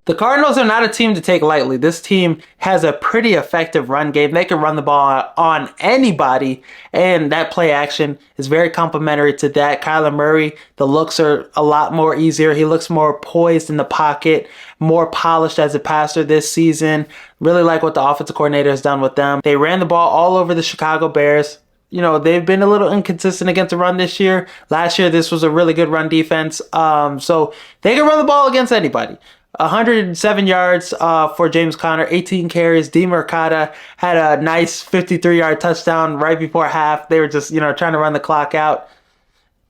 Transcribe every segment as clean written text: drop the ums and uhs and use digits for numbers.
The Cardinals are not a team to take lightly. This team has a pretty effective run game. They can run the ball on anybody, and that play action is very complementary to that. Kyler Murray, the looks are a lot more easier. He looks more poised in the pocket, more polished as a passer this season. Really like what the offensive coordinator has done with them. They ran the ball all over the Chicago Bears. You know, they've been a little inconsistent against the run this year. Last year, this was a really good run defense. So they can run the ball against anybody. 107 yards for James Conner, 18 carries. D. Mercado had a nice 53-yard touchdown right before half. They were just, trying to run the clock out.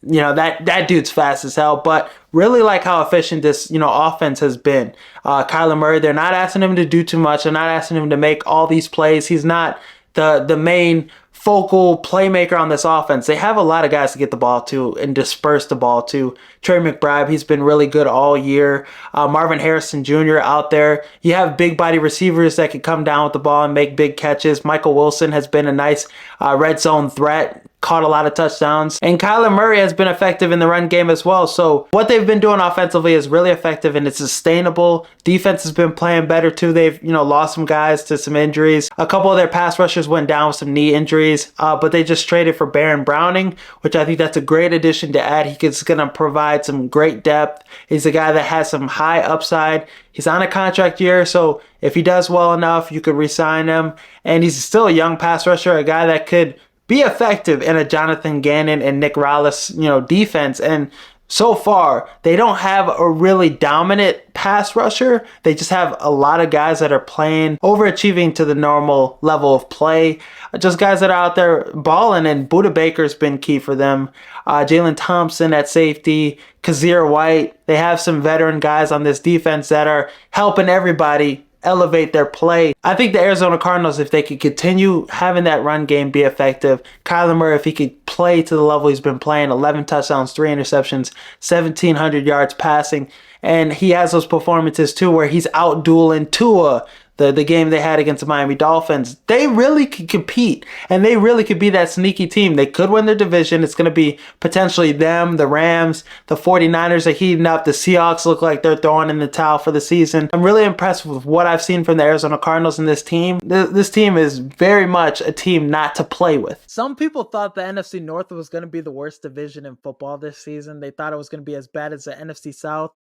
That dude's fast as hell, but really like how efficient this, offense has been. Kyler Murray, they're not asking him to do too much. They're not asking him to make all these plays. He's not the main focal playmaker on this offense. They have a lot of guys to get the ball to and disperse the ball to. Trey McBride, he's been really good all year. Marvin Harrison Jr. out there. You have big body receivers that can come down with the ball and make big catches. Michael Wilson has been a nice red zone threat. Caught a lot of touchdowns. And Kyler Murray has been effective in the run game as well. So what they've been doing offensively is really effective and it's sustainable. Defense has been playing better too. They've, lost some guys to some injuries. A couple of their pass rushers went down with some knee injuries, but they just traded for Baron Browning, which I think that's a great addition to add. He's going to provide some great depth. He's a guy that has some high upside. He's on a contract year, so if he does well enough, you could re-sign him. And he's still a young pass rusher, a guy that could be effective in a Jonathan Gannon and Nick Rallis, defense. And so far, they don't have a really dominant pass rusher. They just have a lot of guys that are playing, overachieving to the normal level of play. Just guys that are out there balling, and Budda Baker's been key for them. Jalen Thompson at safety, Kazir White. They have some veteran guys on this defense that are helping everybody elevate their play. I think the Arizona Cardinals, if they could continue having that run game be effective, Kyler Murray, if he could play to the level he's been playing, 11 touchdowns, 3 interceptions, 1,700 yards passing, and he has those performances too where he's out dueling Tua. The game they had against the Miami Dolphins, they really could compete, and they really could be that sneaky team. They could win their division. It's going to be potentially them, the Rams, the 49ers are heating up. The Seahawks look like they're throwing in the towel for the season. I'm really impressed with what I've seen from the Arizona Cardinals in this team. This team is very much a team not to play with. Some people thought the NFC North was going to be the worst division in football this season. They thought it was going to be as bad as the NFC South.